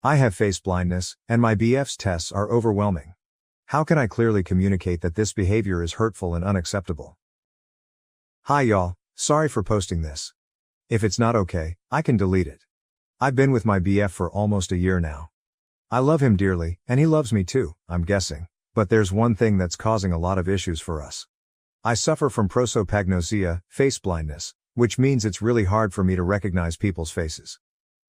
I have face blindness, and my BF's tests are overwhelming. How can I clearly communicate that this behavior is hurtful and unacceptable? Hi y'all, sorry for posting this. If it's not okay, I can delete it. I've been with my BF for almost a year now. I love him dearly, and he loves me too, I'm guessing, but there's one thing that's causing a lot of issues for us. I suffer from prosopagnosia, face blindness, which means it's really hard for me to recognize people's faces.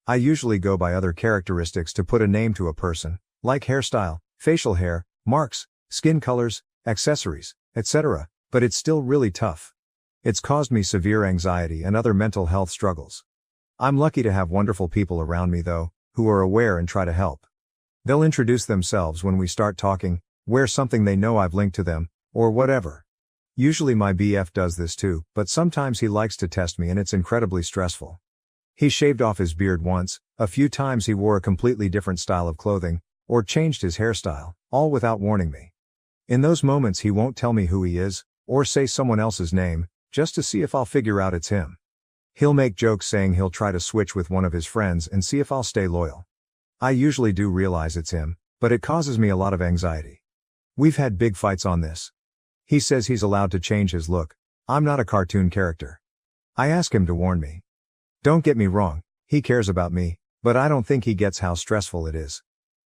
I usually go by other characteristics to put a name to a person, like hairstyle, facial hair, marks, skin colors, accessories, etc., but it's still really tough. It's caused me severe anxiety and other mental health struggles. I'm lucky to have wonderful people around me though, who are aware and try to help. They'll introduce themselves when we start talking, wear something they know I've linked to them, or whatever. Usually my BF does this too, but sometimes he likes to test me and it's incredibly stressful. He shaved off his beard once, a few times he wore a completely different style of clothing, or changed his hairstyle, all without warning me. In those moments he won't tell me who he is, or say someone else's name, just to see if I'll figure out it's him. He'll make jokes saying he'll try to switch with one of his friends and see if I'll stay loyal. I usually do realize it's him, but it causes me a lot of anxiety. We've had big fights on this. He says he's allowed to change his look. I'm not a cartoon character. I ask him to warn me. Don't get me wrong, he cares about me, but I don't think he gets how stressful it is.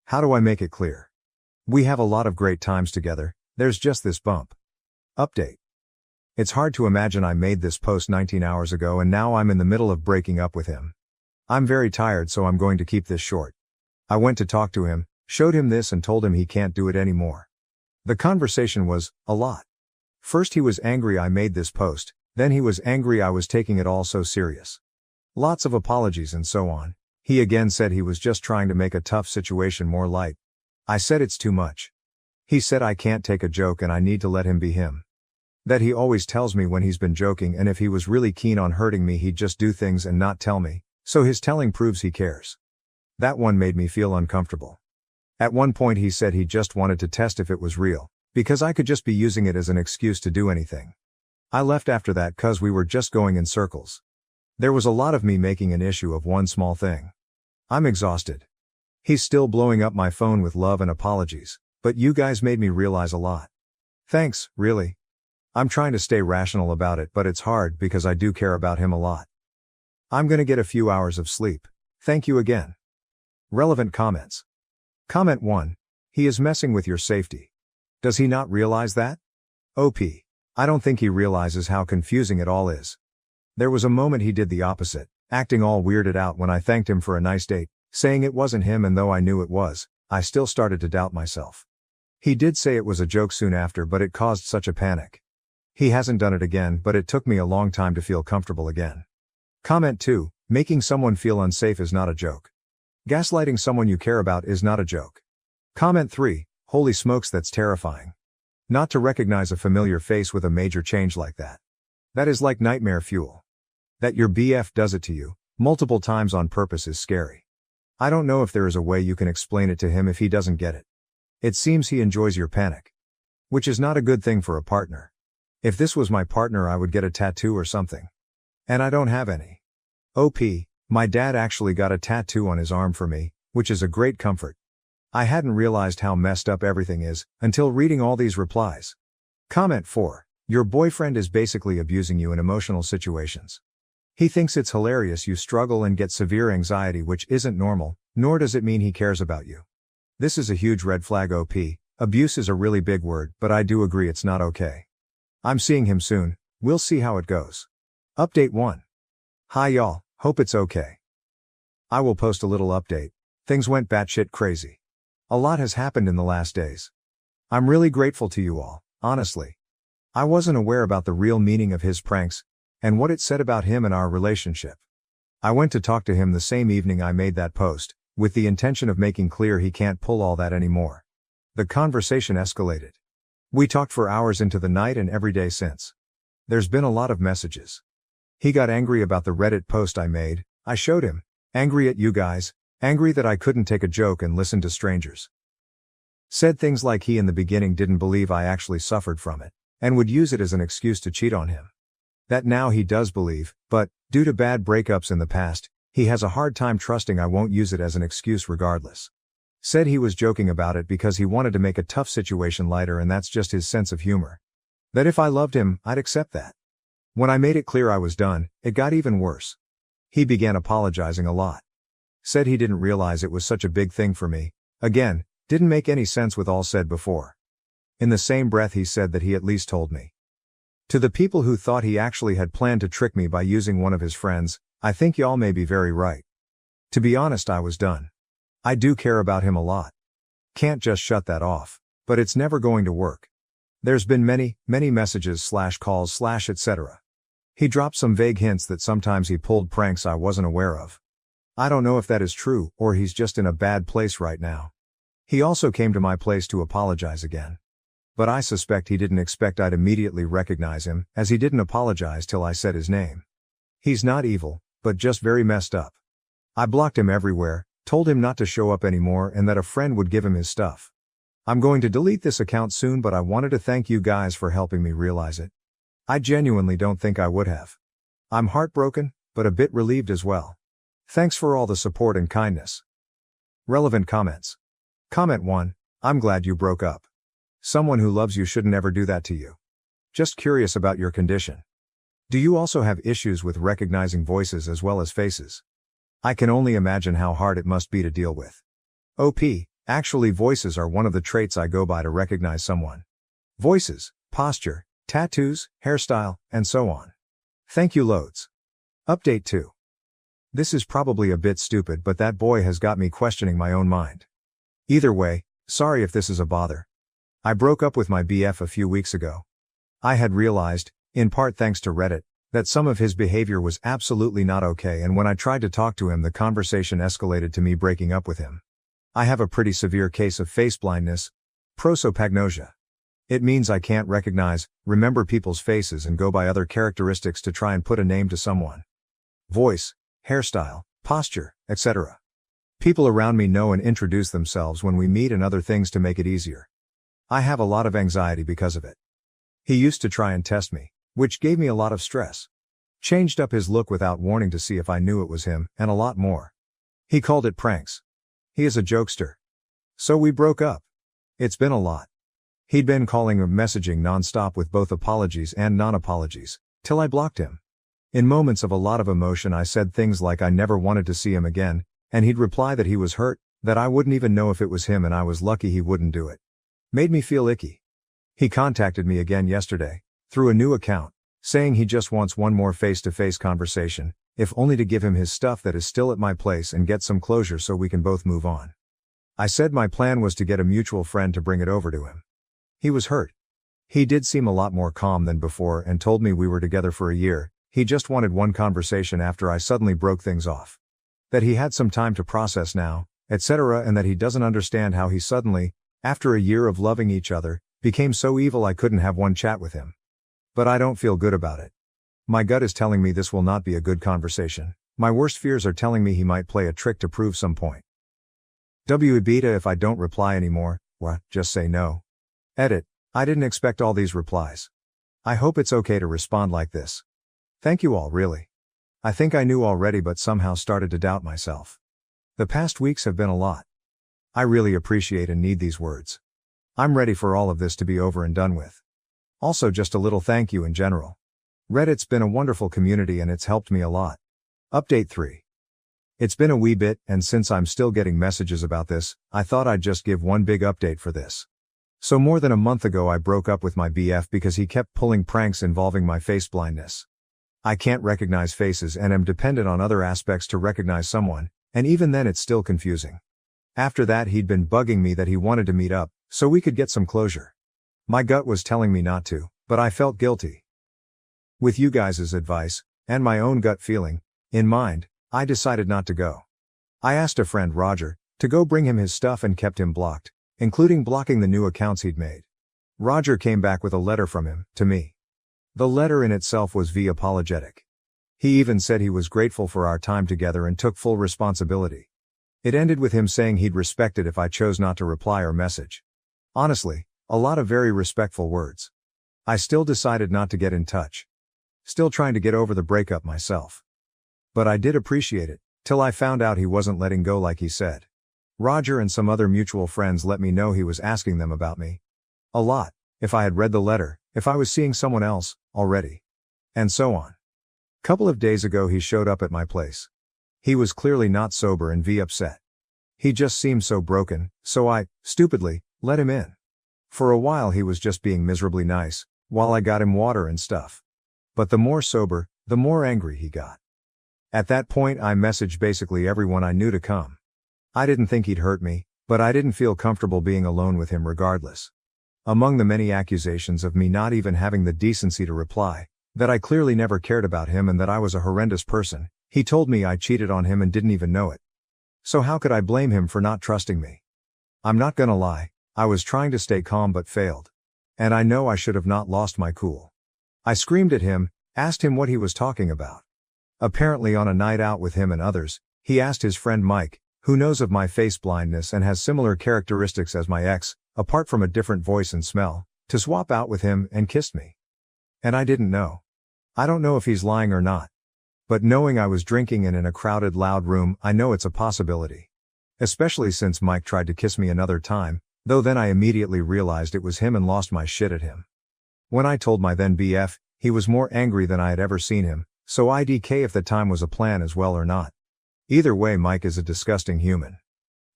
How do I make it clear? We have a lot of great times together, there's just this bump. Update. It's hard to imagine I made this post 19 hours ago and now I'm in the middle of breaking up with him. I'm very tired so I'm going to keep this short. I went to talk to him, showed him this and told him he can't do it anymore. The conversation was, a lot. First he was angry I made this post, then he was angry I was taking it all so serious. Lots of apologies and so on. He again said he was just trying to make a tough situation more light. I said it's too much. He said I can't take a joke and I need to let him be him. That he always tells me when he's been joking and if he was really keen on hurting me he'd just do things and not tell me, so his telling proves he cares. That one made me feel uncomfortable. At one point he said he just wanted to test if it was real, because I could just be using it as an excuse to do anything. I left after that cause we were just going in circles. There was a lot of me making an issue of one small thing. I'm exhausted. He's still blowing up my phone with love and apologies, but you guys made me realize a lot. Thanks, really. I'm trying to stay rational about it but it's hard because I do care about him a lot. I'm gonna get a few hours of sleep. Thank you again. Relevant comments. Comment 1. He is messing with your safety. Does he not realize that? OP. I don't think he realizes how confusing it all is. There was a moment he did the opposite, acting all weirded out when I thanked him for a nice date, saying it wasn't him and though I knew it was, I still started to doubt myself. He did say it was a joke soon after but it caused such a panic. He hasn't done it again but it took me a long time to feel comfortable again. Comment 2. Making someone feel unsafe is not a joke. Gaslighting someone you care about is not a joke. Comment 3. Holy smokes, that's terrifying. Not to recognize a familiar face with a major change like that. That is like nightmare fuel. That your BF does it to you, multiple times on purpose is scary. I don't know if there is a way you can explain it to him if he doesn't get it. It seems he enjoys your panic. Which is not a good thing for a partner. If this was my partner I would get a tattoo or something. And I don't have any. OP, my dad actually got a tattoo on his arm for me, which is a great comfort. I hadn't realized how messed up everything is, until reading all these replies. Comment 4. Your boyfriend is basically abusing you in emotional situations. He thinks it's hilarious you struggle and get severe anxiety which isn't normal, nor does it mean he cares about you. This is a huge red flag OP, abuse is a really big word but I do agree it's not okay. I'm seeing him soon, we'll see how it goes. Update 1. Hi y'all, hope it's okay. I will post a little update. Things went batshit crazy. A lot has happened in the last days. I'm really grateful to you all, honestly. I wasn't aware about the real meaning of his pranks, and what it said about him and our relationship. I went to talk to him the same evening I made that post, with the intention of making clear he can't pull all that anymore. The conversation escalated. We talked for hours into the night and every day since. There's been a lot of messages. He got angry about the Reddit post I made, I showed him. Angry at you guys, angry that I couldn't take a joke and listen to strangers. Said things like he in the beginning didn't believe I actually suffered from it, and would use it as an excuse to cheat on him. That now he does believe, but, due to bad breakups in the past, He has a hard time trusting I won't use it as an excuse regardless. Said he was joking about it because he wanted to make a tough situation lighter and that's just his sense of humor. That if I loved him, I'd accept that. When I made it clear I was done, it got even worse. He began apologizing a lot. Said he didn't realize it was such a big thing for me. Again, didn't make any sense with all said before. In the same breath he said that he at least told me. To the people who thought he actually had planned to trick me by using one of his friends, I think y'all may be very right. To be honest, I was done. I do care about him a lot. Can't just shut that off. But it's never going to work. There's been many messages / calls / etc. He dropped some vague hints that sometimes he pulled pranks I wasn't aware of. I don't know if that is true or he's just in a bad place right now. He also came to my place to apologize again. But I suspect he didn't expect I'd immediately recognize him, as he didn't apologize till I said his name. He's not evil, but just very messed up. I blocked him everywhere, told him not to show up anymore and that a friend would give him his stuff. I'm going to delete this account soon, but I wanted to thank you guys for helping me realize it. I genuinely don't think I would have. I'm heartbroken, but a bit relieved as well. Thanks for all the support and kindness. Relevant comments. Comment 1. I'm glad you broke up. Someone who loves you shouldn't ever do that to you. Just curious about your condition. Do you also have issues with recognizing voices as well as faces? I can only imagine how hard it must be to deal with. OP, actually voices are one of the traits I go by to recognize someone. Voices, posture, tattoos, hairstyle, and so on. Thank you loads. Update 2. This is probably a bit stupid, but that boy has got me questioning my own mind. Either way, sorry if this is a bother. I broke up with my BF a few weeks ago. I had realized, in part thanks to Reddit, that some of his behavior was absolutely not okay, and when I tried to talk to him the conversation escalated to me breaking up with him. I have a pretty severe case of face blindness, prosopagnosia. It means I can't remember people's faces and go by other characteristics to try and put a name to someone. Voice, hairstyle, posture, etc. People around me know and introduce themselves when we meet and other things to make it easier. I have a lot of anxiety because of it. He used to try and test me, which gave me a lot of stress. Changed up his look without warning to see if I knew it was him, and a lot more. He called it pranks. He is a jokester. So we broke up. It's been a lot. He'd been calling or messaging non-stop with both apologies and non-apologies, till I blocked him. In moments of a lot of emotion I said things like I never wanted to see him again, and he'd reply that he was hurt, that I wouldn't even know if it was him and I was lucky he wouldn't do it. Made me feel icky. He contacted me again yesterday, through a new account, saying he just wants one more face-to-face conversation, if only to give him his stuff that is still at my place and get some closure so we can both move on. I said my plan was to get a mutual friend to bring it over to him. He was hurt. He did seem a lot more calm than before and told me we were together for a year, he just wanted one conversation after I suddenly broke things off. That he had some time to process now, etc., and that he doesn't understand how he suddenly, after a year of loving each other, became so evil I couldn't have one chat with him. But I don't feel good about it. My gut is telling me this will not be a good conversation. My worst fears are telling me he might play a trick to prove some point. Beta if I don't reply anymore, just say no. Edit, I didn't expect all these replies. I hope it's okay to respond like this. Thank you all really. I think I knew already but somehow started to doubt myself. The past weeks have been a lot. I really appreciate and need these words. I'm ready for all of this to be over and done with. Also just a little thank you in general. Reddit's been a wonderful community and it's helped me a lot. Update 3. It's been a wee bit, and since I'm still getting messages about this, I thought I'd just give one big update for this. So more than a month ago I broke up with my BF because he kept pulling pranks involving my face blindness. I can't recognize faces and am dependent on other aspects to recognize someone, and even then it's still confusing. After that he'd been bugging me that he wanted to meet up, so we could get some closure. My gut was telling me not to, but I felt guilty. With you guys' advice, and my own gut feeling, in mind, I decided not to go. I asked a friend Roger, to go bring him his stuff and kept him blocked, including blocking the new accounts he'd made. Roger came back with a letter from him, to me. The letter in itself was apologetic. He even said he was grateful for our time together and took full responsibility. It ended with him saying he'd respect it if I chose not to reply or message. Honestly, a lot of very respectful words. I still decided not to get in touch. Still trying to get over the breakup myself. But I did appreciate it, Till I found out he wasn't letting go like he said. Roger and some other mutual friends let me know he was asking them about me. A lot, if I had read the letter, if I was seeing someone else, already. And so on. Couple of days ago he showed up at my place. He was clearly not sober and upset. He just seemed so broken, so I, stupidly, let him in. For a while he was just being miserably nice, while I got him water and stuff. But the more sober, the more angry he got. At that point I messaged basically everyone I knew to come. I didn't think he'd hurt me, but I didn't feel comfortable being alone with him regardless. Among the many accusations of me not even having the decency to reply, that I clearly never cared about him and that I was a horrendous person, he told me I cheated on him and didn't even know it. So how could I blame him for not trusting me? I'm not gonna lie, I was trying to stay calm but failed. And I know I should have not lost my cool. I screamed at him, asked him what he was talking about. Apparently on a night out with him and others, he asked his friend Mike, who knows of my face blindness and has similar characteristics as my ex, apart from a different voice and smell, to swap out with him and kissed me. And I didn't know. I don't know if he's lying or not. But knowing I was drinking and in a crowded loud room, I know it's a possibility. Especially since Mike tried to kiss me another time, though then I immediately realized it was him and lost my shit at him. When I told my then BF, he was more angry than I had ever seen him, so IDK if the time was a plan as well or not. Either way Mike is a disgusting human.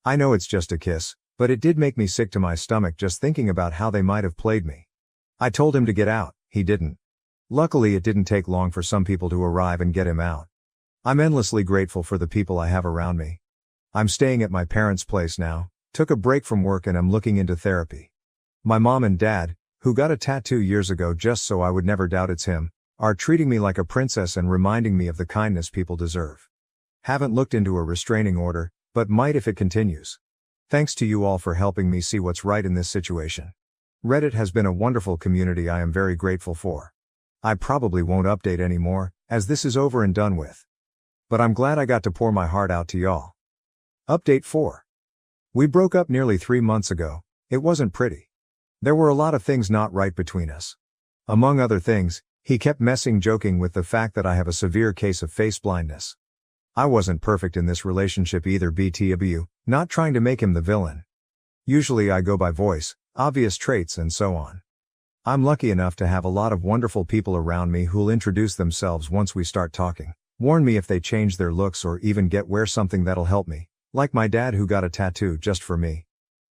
I know it's just a kiss, but it did make me sick to my stomach just thinking about how they might have played me. I told him to get out, he didn't. Luckily it didn't take long for some people to arrive and get him out. I'm endlessly grateful for the people I have around me. I'm staying at my parents' place now, took a break from work and am looking into therapy. My mom and dad, who got a tattoo years ago just so I would never doubt it's him, are treating me like a princess and reminding me of the kindness people deserve. Haven't looked into a restraining order, but might if it continues. Thanks to you all for helping me see what's right in this situation. Reddit has been a wonderful community I am very grateful for. I probably won't update anymore, as this is over and done with. But I'm glad I got to pour my heart out to y'all. Update 4. We broke up nearly 3 months ago. It wasn't pretty. There were a lot of things not right between us. Among other things, he kept joking with the fact that I have a severe case of face blindness. I wasn't perfect in this relationship either BTW, not trying to make him the villain. Usually I go by voice, obvious traits and so on. I'm lucky enough to have a lot of wonderful people around me who'll introduce themselves once we start talking, warn me if they change their looks or even wear something that'll help me, like my dad who got a tattoo just for me.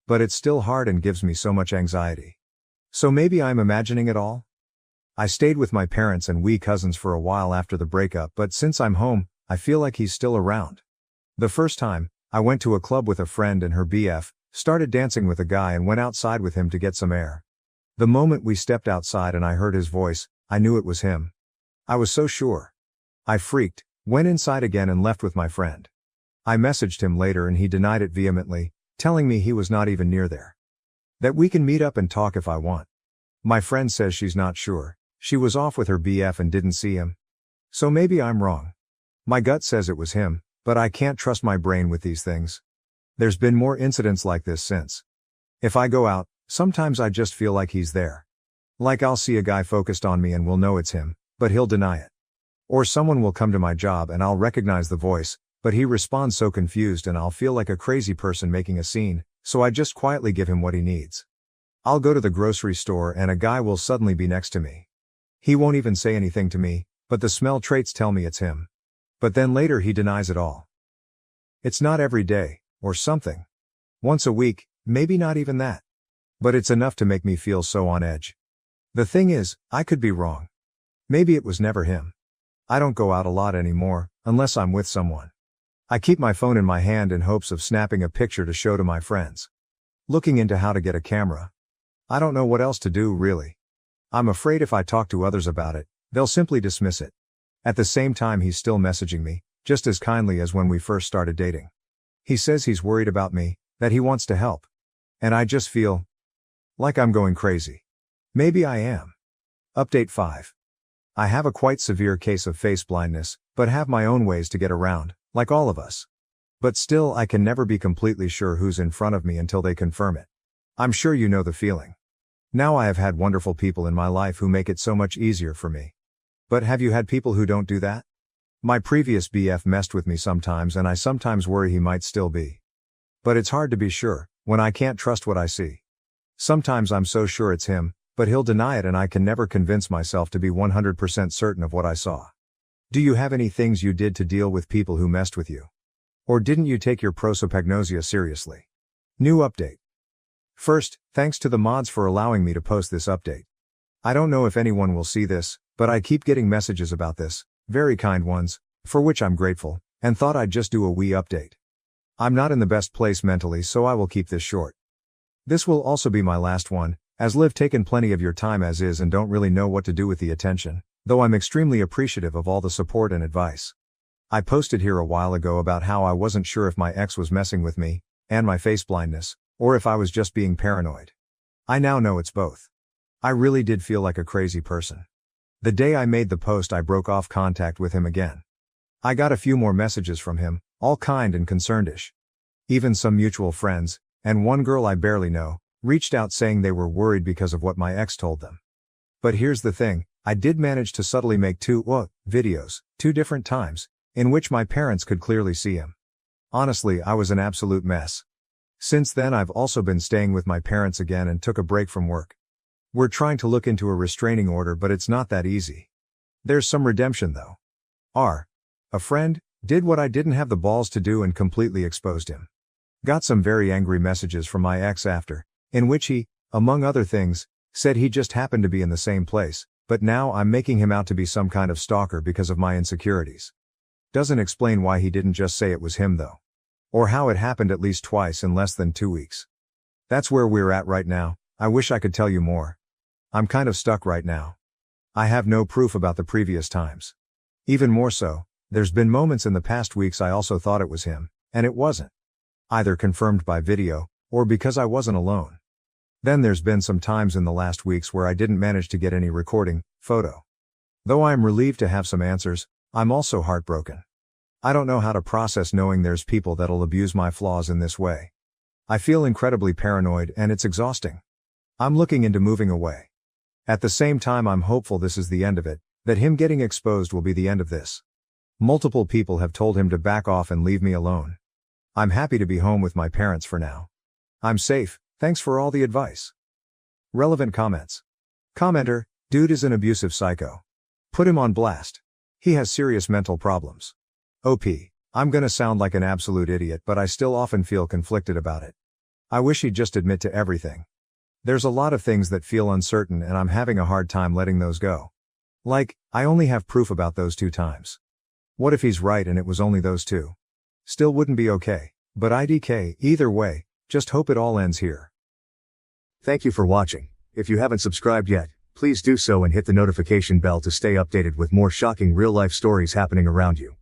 But it's still hard and gives me so much anxiety. So maybe I'm imagining it all? I stayed with my parents and we cousins for a while after the breakup, but since I'm home, I feel like he's still around. The first time, I went to a club with a friend and her BF, started dancing with a guy and went outside with him to get some air. The moment we stepped outside and I heard his voice, I knew it was him. I was so sure. I freaked, went inside again and left with my friend. I messaged him later and he denied it vehemently, telling me he was not even near there. That we can meet up and talk if I want. My friend says she's not sure, she was off with her BF and didn't see him. So maybe I'm wrong. My gut says it was him, but I can't trust my brain with these things. There's been more incidents like this since. If I go out, sometimes I just feel like he's there. Like I'll see a guy focused on me and will know it's him, but he'll deny it. Or someone will come to my job and I'll recognize the voice, but he responds so confused and I'll feel like a crazy person making a scene, so I just quietly give him what he needs. I'll go to the grocery store and a guy will suddenly be next to me. He won't even say anything to me, but the smell traits tell me it's him. But then later he denies it all. It's not every day, or something. Once a week, maybe not even that. But it's enough to make me feel so on edge. The thing is, I could be wrong. Maybe it was never him. I don't go out a lot anymore, unless I'm with someone. I keep my phone in my hand in hopes of snapping a picture to show to my friends. Looking into how to get a camera. I don't know what else to do really. I'm afraid if I talk to others about it, they'll simply dismiss it. At the same time he's still messaging me, just as kindly as when we first started dating. He says he's worried about me, that he wants to help. And I just feel like I'm going crazy. Maybe I am. Update 5. I have a quite severe case of face blindness, but have my own ways to get around, like all of us. But still I can never be completely sure who's in front of me until they confirm it. I'm sure you know the feeling. Now I have had wonderful people in my life who make it so much easier for me. But have you had people who don't do that? My previous BF messed with me sometimes and I sometimes worry he might still be. But it's hard to be sure, when I can't trust what I see. Sometimes I'm so sure it's him, but he'll deny it and I can never convince myself to be 100% certain of what I saw. Do you have any things you did to deal with people who messed with you? Or didn't you take your prosopagnosia seriously? New update. First, thanks to the mods for allowing me to post this update. I don't know if anyone will see this, but I keep getting messages about this, very kind ones, for which I'm grateful, and thought I'd just do a wee update. I'm not in the best place mentally, so I will keep this short. This will also be my last one, as Liv taken plenty of your time as is and don't really know what to do with the attention, though I'm extremely appreciative of all the support and advice. I posted here a while ago about how I wasn't sure if my ex was messing with me, and my face blindness, or if I was just being paranoid. I now know it's both. I really did feel like a crazy person. The day I made the post I broke off contact with him again. I got a few more messages from him, all kind and concerned-ish. Even some mutual friends, and one girl I barely know, reached out saying they were worried because of what my ex told them. But here's the thing, I did manage to subtly make two videos, 2 different times, in which my parents could clearly see him. Honestly, I was an absolute mess. Since then I've also been staying with my parents again and took a break from work. We're trying to look into a restraining order, but it's not that easy. There's some redemption though. A friend did what I didn't have the balls to do and completely exposed him. Got some very angry messages from my ex after, in which he, among other things, said he just happened to be in the same place, but now I'm making him out to be some kind of stalker because of my insecurities. Doesn't explain why he didn't just say it was him though. Or how it happened at least twice in less than 2 weeks. That's where we're at right now. I wish I could tell you more. I'm kind of stuck right now. I have no proof about the previous times. Even more so, there's been moments in the past weeks I also thought it was him, and it wasn't. Either confirmed by video, or because I wasn't alone. Then there's been some times in the last weeks where I didn't manage to get any recording, photo. Though I am relieved to have some answers, I'm also heartbroken. I don't know how to process knowing there's people that'll abuse my flaws in this way. I feel incredibly paranoid and it's exhausting. I'm looking into moving away. At the same time I'm hopeful this is the end of it, that him getting exposed will be the end of this. Multiple people have told him to back off and leave me alone. I'm happy to be home with my parents for now. I'm safe, thanks for all the advice. Relevant comments. Commenter, dude is an abusive psycho. Put him on blast. He has serious mental problems. OP, I'm gonna sound like an absolute idiot, but I still often feel conflicted about it. I wish he'd just admit to everything. There's a lot of things that feel uncertain and I'm having a hard time letting those go. Like, I only have proof about those 2 times. What if he's right and it was only those 2? Still wouldn't be okay, but IDK, either way, just hope it all ends here. Thank you for watching. If you haven't subscribed yet, please do so and hit the notification bell to stay updated with more shocking real-life stories happening around you.